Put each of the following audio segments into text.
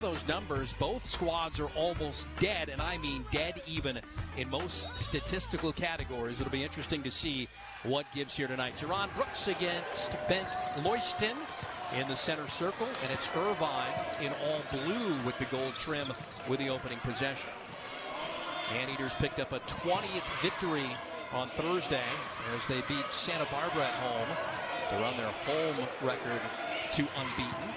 those numbers, both squads are almost dead, and I mean dead even in most statistical categories. It'll be interesting to see what gives here tonight. Jerron Brooks against Bent Loyston in the center circle, and it's Irvine in all blue with the gold trim with the opening possession. Anteaters picked up a 20th victory on Thursday as they beat Santa Barbara at home to run their home record to unbeaten.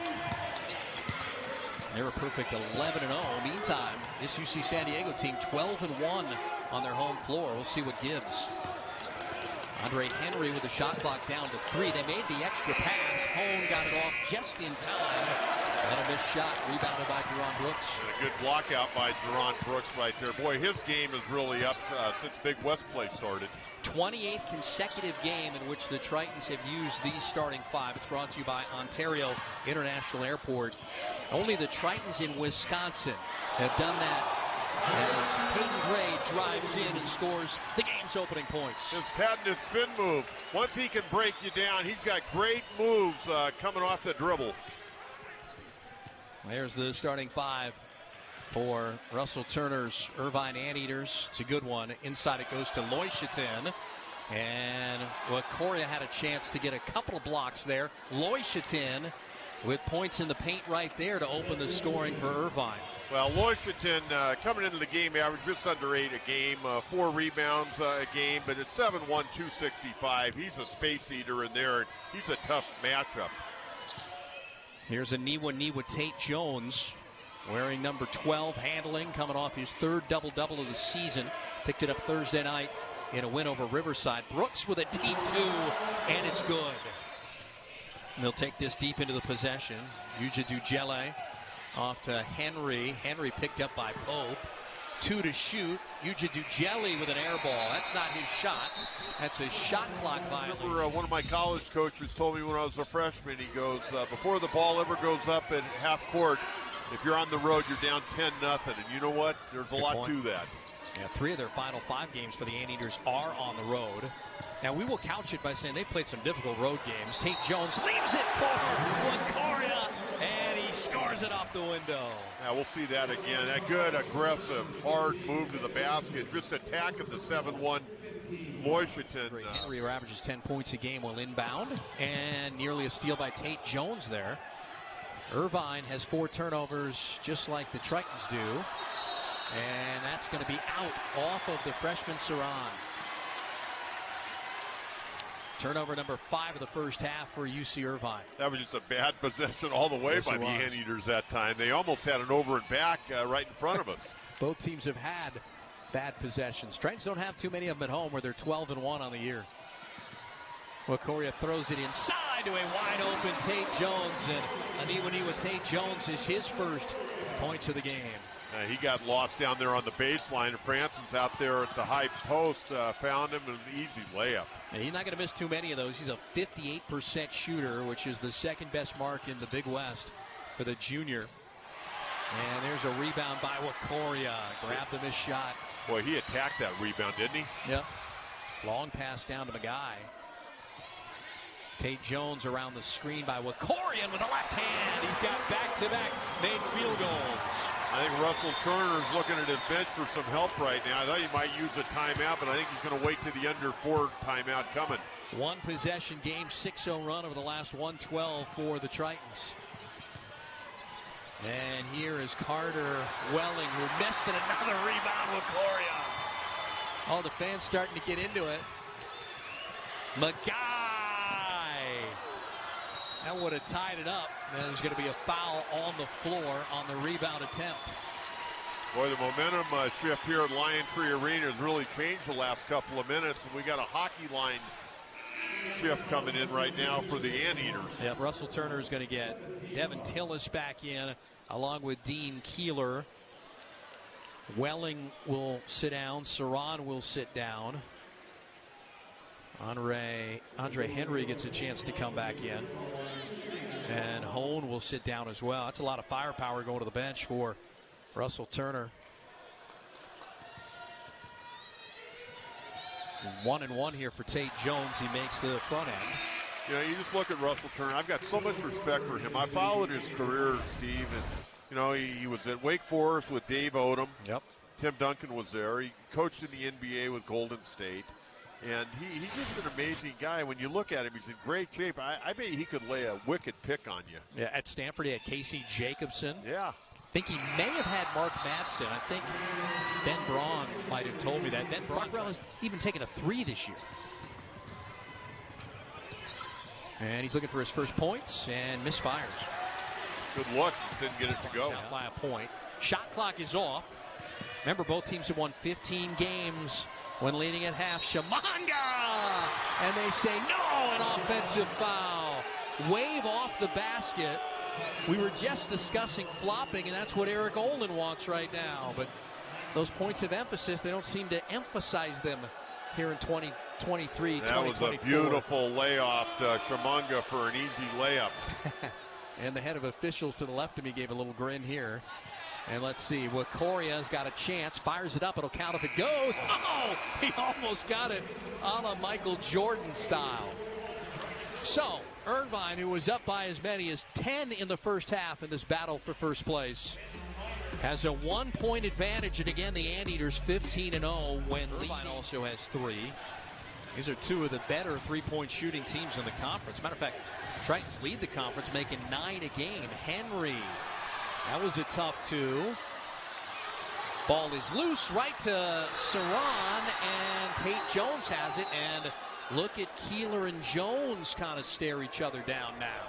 They're a perfect 11-0. Meantime, this UC San Diego team 12-1 on their home floor. We'll see what gives. Andre Henry with the shot clock down to 3. They made the extra pass. Hone got it off just in time. And a missed shot rebounded by Jerron Brooks. And a good block out by Jerron Brooks right there. Boy, his game is really up since Big West play started. 28th consecutive game in which the Tritons have used these starting five. It's brought to you by Ontario International Airport. Only the Tritons in Wisconsin have done that as Peyton Gray drives in and scores the game's opening points. His patented spin move. Once he can break you down, he's got great moves coming off the dribble. There's the starting five for Russell Turner's Irvine Anteaters. It's a good one. Inside it goes to Loishetin. And Wakoria had a chance to get a couple of blocks there. Loishetin with points in the paint right there to open the scoring for Irvine. Well, Loishetin coming into the game average just under 8 a game, 4 rebounds a game, but at 7'1", 265, he's a space eater in there, and he's a tough matchup. Here's Aniwaniwa Tait-Jones wearing number 12, handling, coming off his third double-double of the season. Picked it up Thursday night in a win over Riverside. Brooks with a deep two, and it's good. And they'll take this deep into the possession. Yuja Dujele off to Henry. Henry picked up by Pope. 2 to shoot. Yuja Dujele with an air ball. That's not his shot. That's a shot clock violation. I remember one of my college coaches told me when I was a freshman, he goes, before the ball ever goes up at half court, if you're on the road, you're down 10-0. And you know what? There's a lot to that. Yeah, 3 of their final 5 games for the Anteaters are on the road. Now, we will couch it by saying they played some difficult road games. Tait-Jones leaves it for Wakoria, and he scores it off the window. Yeah, we'll see that again. That good, aggressive, hard move to the basket. Just attacking the 7-1 Loishetin. Henry averages 10 points a game while inbound, and nearly a steal by Tait-Jones there. Irvine has 4 turnovers, just like the Tritons do. And that's going to be out off of the freshman Saran. Turnover number 5 of the first half for UC Irvine. That was just a bad possession all the way by the Anteaters that time. They almost had an over and back right in front of us. Both teams have had bad possessions. Tritons don't have too many of them at home where they're 12-1 on the year. Wakoria throws it inside to a wide open Tait-Jones, and Aniwaniwa Tait-Jones is his first points of the game. He got lost down there on the baseline, and Franson's out there at the high post, found him, an easy layup. And he's not going to miss too many of those. He's a 58% shooter, which is the second best mark in the Big West for the junior. And there's a rebound by Wakoria. Grabbed the missed shot. Boy, he attacked that rebound, didn't he? Yep. Long pass down to Magai. Tait-Jones around the screen by Wakorian with the left hand. He's got back-to-back made field goals. I think Russell Turner is looking at his bench for some help right now. I thought he might use a timeout, but I think he's going to wait to the under 4 timeout coming. 1 possession game, 6-0 run over the last 112 for the Tritons. And here is Carter Welling, who missed it. Another rebound with Wakoria. All the fans starting to get into it. Magai. That would have tied it up. And there's going to be a foul on the floor on the rebound attempt. Boy, the momentum shift here at Lion Tree Arena has really changed the last couple of minutes. And we got a hockey line shift coming in right now for the Anteaters. Yep, Russell Turner is going to get Devin Tillis back in along with Dean Keeler. Welling will sit down. Saran will sit down. Andre Henry gets a chance to come back in. And Hone will sit down as well. That's a lot of firepower going to the bench for Russell Turner. 1-1 here for Tait-Jones. He makes the front end. You know, you just look at Russell Turner. I've got so much respect for him. I followed his career, Steve, and You know, he was at Wake Forest with Dave Odom. Yep. Tim Duncan was there. He coached in the NBA with Golden State. And he's just an amazing guy. When you look at him, he's in great shape. I bet he could lay a wicked pick on you. Yeah, at Stanford, he had Casey Jacobson. Yeah. I think he may have had Mark Madsen. I think Ben Braun might have told me that. Ben Braun has even taken a 3 this year. And he's looking for his first points and misfires. Good look. Didn't get it to go. Down by a point. Shot clock is off. Remember, both teams have won 15 games when leading at half. Shamanga! And they say no, an offensive foul. Wave off the basket. We were just discussing flopping, and that's what Eric Olin wants right now. But those points of emphasis, they don't seem to emphasize them here in 2023, that 2024. Was a beautiful layoff to Shamanga for an easy layup. And the head of officials to the left of me gave a little grin here. And let's see, Wakoria's got a chance, fires it up, it'll count if it goes. Oh, he almost got it a la Michael Jordan style. So, Irvine, who was up by as many as 10 in the first half in this battle for first place, has a 1-point advantage. And again, the Anteaters 15-0 when Irvine also has 3. These are 2 of the better three-point shooting teams in the conference. Matter of fact, Tritons lead the conference, making 9 a game. Henry. That was a tough 2. Ball is loose, right to Saran, and Tait-Jones has it. And look at Keeler and Jones kind of stare each other down now.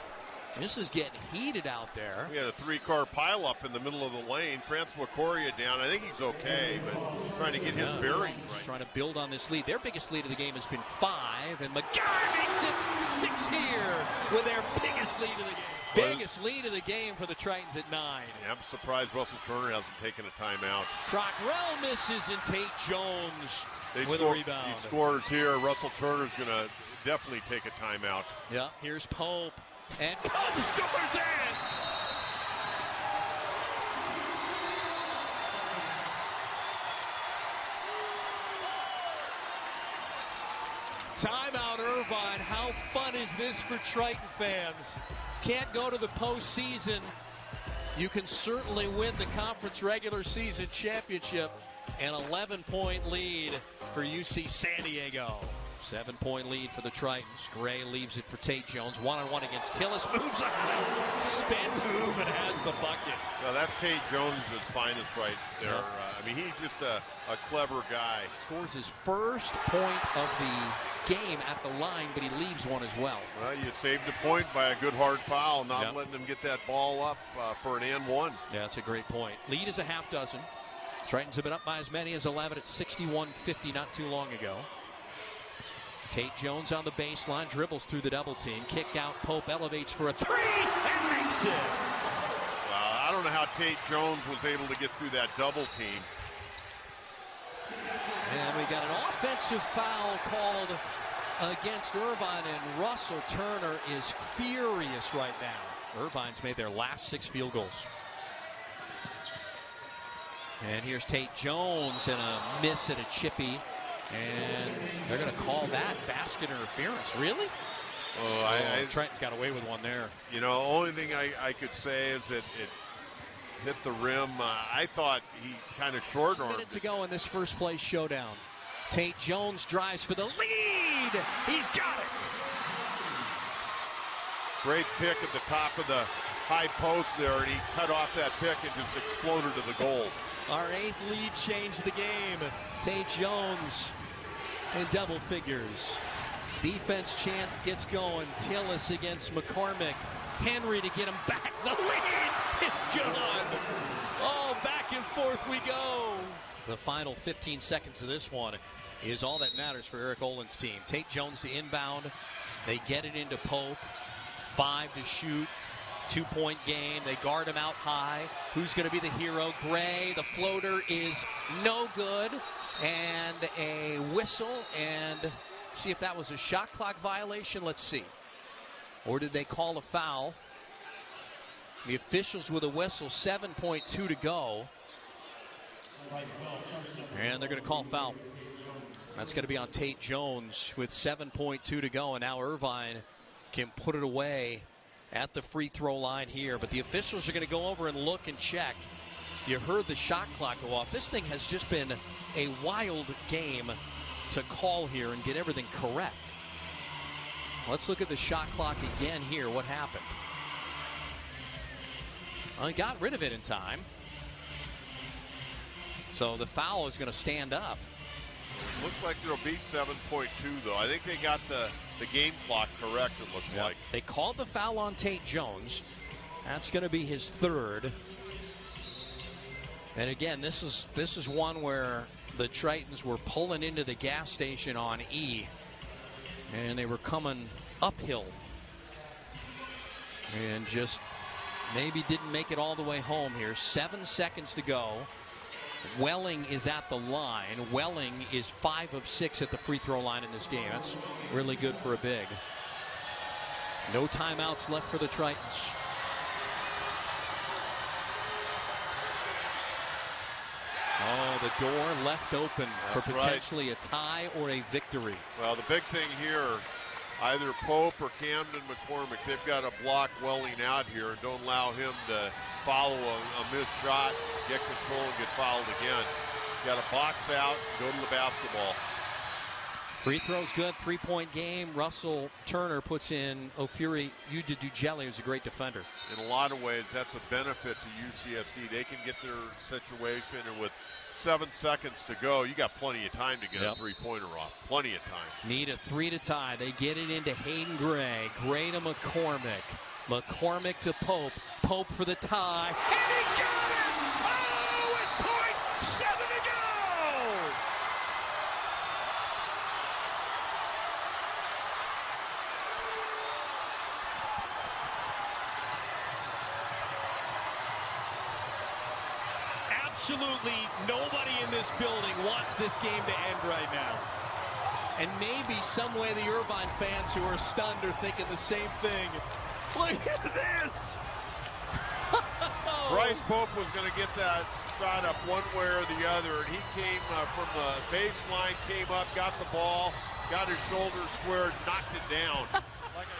This is getting heated out there. We had a 3-car pileup in the middle of the lane. Francois Coria down. I think he's okay, but trying to get his bearings right. Trying to build on this lead. Their biggest lead of the game has been 5, and McGarry makes it 6 here with their biggest lead of the game. Biggest lead of the game for the Tritons at 9. Yeah, I'm surprised Russell Turner hasn't taken a timeout. Crockrell misses, and Tait-Jones with a rebound. He scores here. Russell Turner's going to definitely take a timeout. Yeah, here's Pope. And Pope scores in! Timeout, Irvine. How fun is this for Triton fans? Can't go to the postseason. You can certainly win the conference regular season championship. An 11-point lead for UC San Diego. 7-point lead for the Tritons. Gray leaves it for Tait-Jones. 1-on-1 against Tillis. Moves up. Spin move and has the bucket. Well, that's Tait-Jones' finest right there. Yep. I mean, he's just a clever guy. Scores his first point of the game at the line, but he leaves one as well. Well, you saved a point by a good hard foul, not letting him get that ball up for an and 1. Yeah, that's a great point. Lead is a half dozen. Tritons have been up by as many as 11 at 61-50 not too long ago. Tait-Jones on the baseline, dribbles through the double team. Kick out, Pope elevates for a 3 and makes it. Well, I don't know how Tait-Jones was able to get through that double team. And we got an offensive foul called against Irvine, and Russell Turner is furious right now. Irvine's made their last 6 field goals. And here's Tait-Jones and a miss at a chippy. And they're going to call that basket interference. Really? Trenton's got away with one there. You know, the only thing I could say is that it hit the rim. I thought he kind of short-armed. 1 minute to go in this first place showdown. Tait-Jones drives for the lead. He's got it. Great pick at the top of the high post there, and he cut off that pick and just exploded to the goal. Our 8th lead changed the game. Tait-Jones in double figures. Defense chant gets going. Tillis against McCormick. Henry to get him back. The lead is gone. Oh, back and forth we go. The final 15 seconds of this one is all that matters for Eric Olin's team. Tait-Jones the inbound. They get it into Pope. 5 to shoot. 2-point game. They guard him out high. Who's going to be the hero? Gray. The floater is no good. And a whistle. And see if that was a shot clock violation. Let's see. Or did they call a foul? The officials with a whistle. 7.2 to go. And they're going to call foul. That's going to be on Tait-Jones with 7.2 to go. And now Irvine can put it away at the free throw line here, but the officials are going to go over and look and check. You heard the shot clock go off. This thing has just been a wild game to call here and get everything correct. Let's look at the shot clock again here. What happened? Well, he got rid of it in time. So the foul is going to stand up. Looks like there'll be 7.2, though. I think they got the game clock correct, it looks like. They called the foul on Tait-Jones. That's going to be his third. And again, this is one where the Tritons were pulling into the gas station on E, and they were coming uphill and just maybe didn't make it all the way home here. 7 seconds to go. Welling is at the line. Welling is 5 of 6 at the free throw line in this game. That's really good for a big. No timeouts left for the Tritons. Oh, the door left open for potentially a tie or a victory. Well, the big thing here, either Pope or Camden McCormick, they've got to block Welling out here and don't allow him to follow a missed shot, get control, and get fouled again. Got to box out, go to the basketball. Free throw's good, 3-point game. Russell Turner puts in Ofiri Udidujele, who's a great defender. In a lot of ways, that's a benefit to UCSD. They can get their situation, and with 7 seconds to go, you got plenty of time to get a three-pointer off. Plenty of time. Need a 3 to tie. They get it into Hayden Gray. Gray to McCormick. McCormick to Pope. Pope for the tie. And he got it! Oh, with 0.7 to go! Absolutely nobody in this building wants this game to end right now. And maybe some way the Irvine fans who are stunned are thinking the same thing. Look at this! Bryce Pope was going to get that shot up one way or the other, and he came from the baseline, came up, got the ball, got his shoulder squared, knocked it down.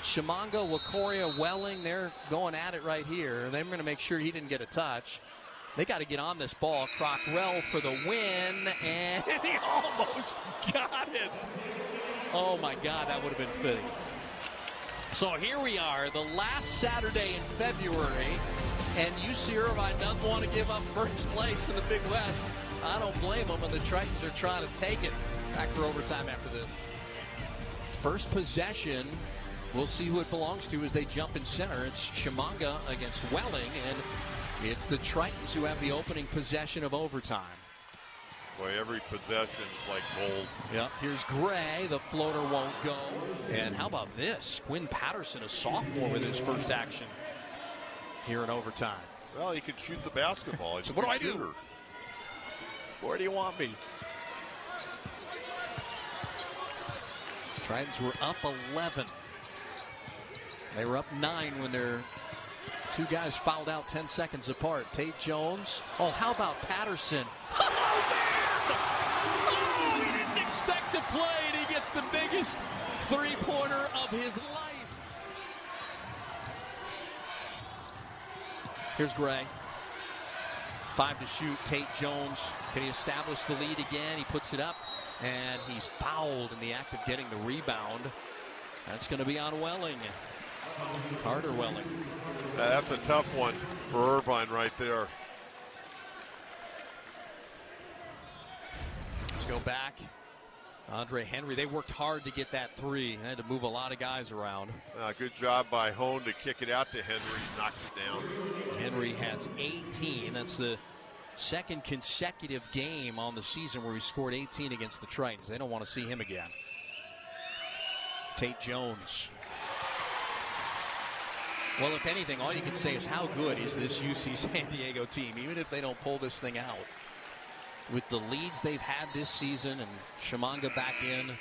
Shimango, Wakoria, Welling, they're going at it right here. They're going to make sure he didn't get a touch. They got to get on this ball. Crockrell for the win, and he almost got it. Oh, my God, that would have been fitting. So here we are, the last Saturday in February, and UC Irvine doesn't want to give up first place in the Big West. I don't blame them, and the Tritons are trying to take it. Back for overtime after this. First possession, we'll see who it belongs to as they jump in center. It's Shimanga against Welling, and it's the Tritons who have the opening possession of overtime. Boy, every possession is like gold. Yep, here's Gray. The floater won't go. And how about this? Quinn Patterson, a sophomore, with his first action here in overtime. Well, he can shoot the basketball. He's so what do I shooter. do? Where do you want me? Tritons were up 11. They were up 9 when their two guys fouled out 10 seconds apart. Tait-Jones. Oh, how about Patterson? Oh, man! Oh, he didn't expect to play, and he gets the biggest three-pointer of his life. Here's Gray. 5 to shoot. Tait-Jones. Can he establish the lead again? He puts it up, and he's fouled in the act of getting the rebound. That's going to be on Welling. Carter Welling. That's a tough one for Irvine right there. Let's go back. Andre Henry, they worked hard to get that three. They had to move a lot of guys around. Good job by Hone to kick it out to Henry. Knocks it down. Henry has 18. That's the second consecutive game on the season where he scored 18 against the Tritons. They don't want to see him again. Tait-Jones. Well, if anything, all you can say is how good is this UC San Diego team, even if they don't pull this thing out. With the leads they've had this season, and Shimanga back in,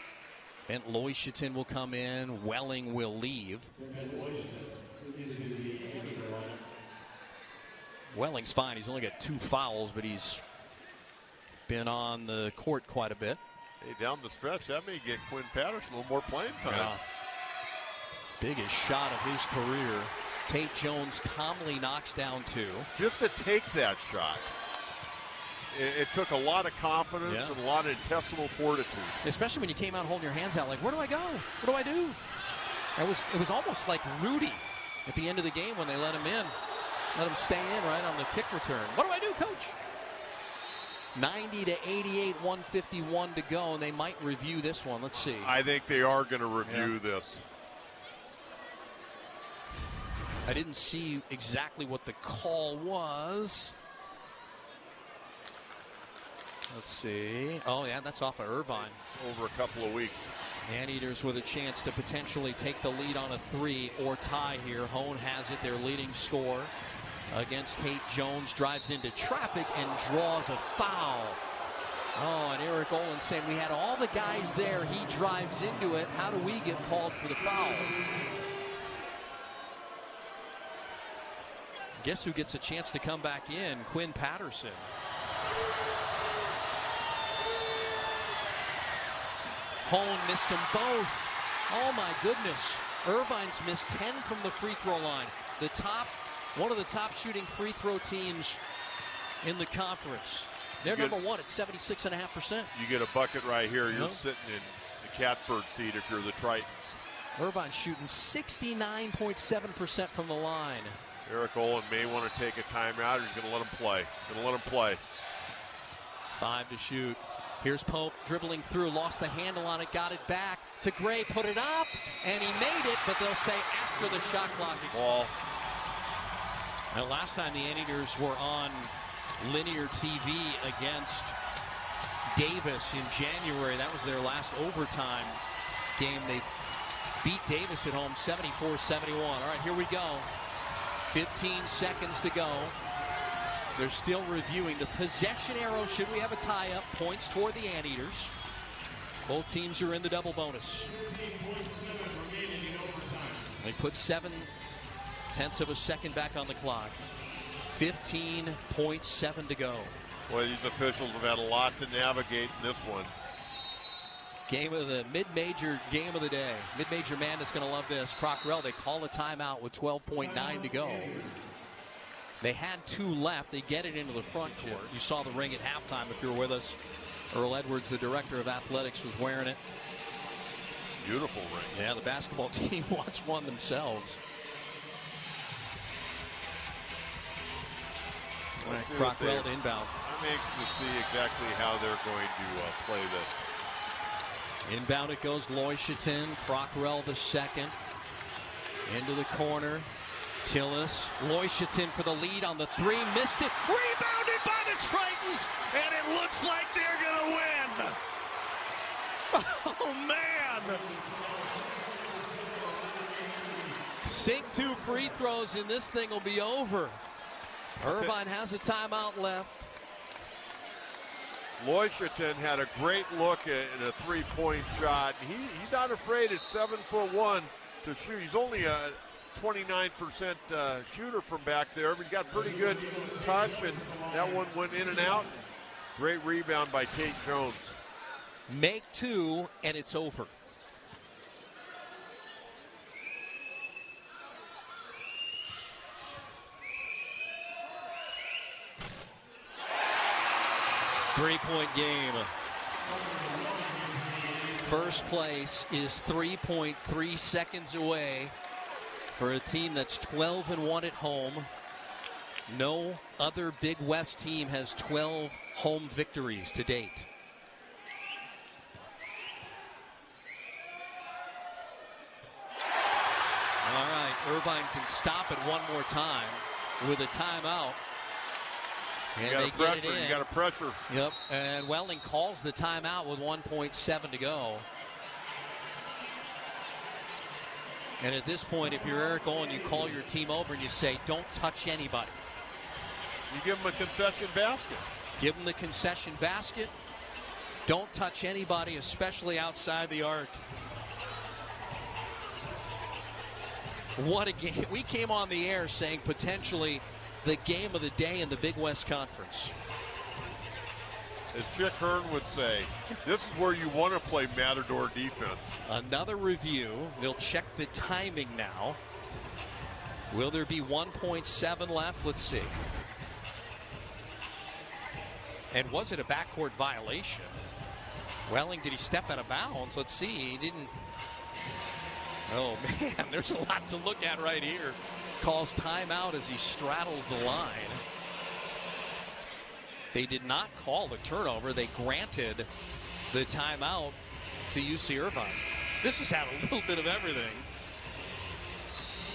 Bent Loisheton will come in, Welling will leave. Welling's fine. He's only got 2 fouls, but he's been on the court quite a bit. Hey, down the stretch, that may get Quinn Patterson a little more playing time. Yeah. Biggest shot of his career. Tait-Jones calmly knocks down 2. Just to take that shot, it took a lot of confidence and a lot of intestinal fortitude. Especially when you came out holding your hands out like, where do I go? What do I do? It was almost like Rudy at the end of the game when they let him in. Let him stay in right on the kick return. What do I do, coach? 90-88, 151 to go, and they might review this one. Let's see. I think they are going to review this. I didn't see exactly what the call was. Let's see. Oh, yeah, that's off of Irvine. Over a couple of weeks. Anteaters with a chance to potentially take the lead on a 3 or tie here. Hone has it, their leading scorer against Tait-Jones. Drives into traffic and draws a foul. Oh, and Eric Olin saying we had all the guys there. He drives into it. How do we get called for the foul? Guess who gets a chance to come back in? Quinn Patterson. Hone missed them both. Oh my goodness. Irvine's missed 10 from the free throw line. One of the top shooting free throw teams in the conference. They're number 1 at 76.5%. You get a bucket right here. You're sitting in the catbird seat if you're the Tritons. Irvine's shooting 69.7% from the line. Eric Olin may want to take a timeout. He's going to let him play. 5 to shoot. Here's Pope dribbling through, lost the handle on it, got it back to Gray, put it up, and he made it, but they'll say after the shot clock expires. And last time the Anteaters were on linear TV against Davis in January, that was their last overtime game. They beat Davis at home 74-71. All right, here we go. 15 seconds to go. They're still reviewing the possession arrow. Should we have a tie-up? Points toward the Anteaters. Both teams are in the double bonus. They put 0.7 of a second back on the clock. 15.7 to go. Well, these officials have had a lot to navigate in this one. Game of the mid-major game of the day. Mid-major man is going to love this. Crockrell, they call a timeout with 12.9 to go. They had 2 left. They get it into the front court. You saw the ring at halftime if you were with us. Earl Edwards, the director of athletics, was wearing it. Beautiful ring. Yeah, the basketball team wants one themselves. Crockrell to inbound. I'm anxious to see exactly how they're going to play this. Inbound it goes. Loisheton. Crockrell the second. Into the corner. Tillis, Loisheton for the lead on the 3, missed it, rebounded by the Tritons, and it looks like they're gonna win. Oh man! Sink 2 free throws and this thing will be over. Irvine has a timeout left. Loisheton had a great look at a 3-point shot. He's not afraid at 7'1" to shoot. He's only a 29% shooter from back there, but he got pretty good touch, and that one went in and out. Great rebound by Tait-Jones. Make 2, and it's over. Three-point game. First place is 3.3 seconds away for a team that's 12-1 at home. No other Big West team has 12 home victories to date. All right, Irvine can stop it one more time with a timeout. And you got to pressure. You got to pressure. Yep, and Welling calls the timeout with 1.7 to go. And at this point, if you're Eric Olin, you call your team over and you say, don't touch anybody. You give them a concession basket. Give them the concession basket. Don't touch anybody, especially outside the arc. What a game. We came on the air saying potentially the game of the day in the Big West Conference. As Chick Hearn would say, this is where you want to play Matador defense. Another review. They'll check the timing now. Will there be 1.7 left? Let's see. And was it a backcourt violation? Welling, did he step out of bounds? Let's see. He didn't. Oh, man, there's a lot to look at right here. Calls timeout as he straddles the line. They did not call the turnover. They granted the timeout to UC Irvine. This has had a little bit of everything.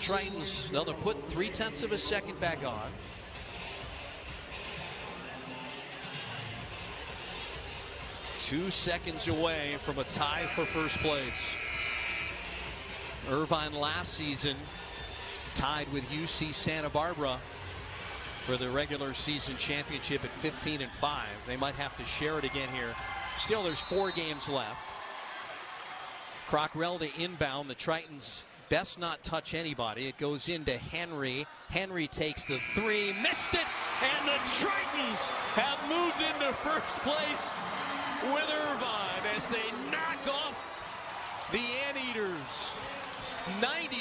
Tritons, they'll put 0.3 of a second back on. Two seconds away from a tie for first place. Irvine last season tied with UC Santa Barbara for the regular season championship at 15-5. They might have to share it again here. Still, there's 4 games left. Crockrell to inbound. The Tritons best not touch anybody. It goes into Henry. Henry takes the 3, missed it, and the Tritons have moved into first place with Irvine as they knock off the Anteaters. 90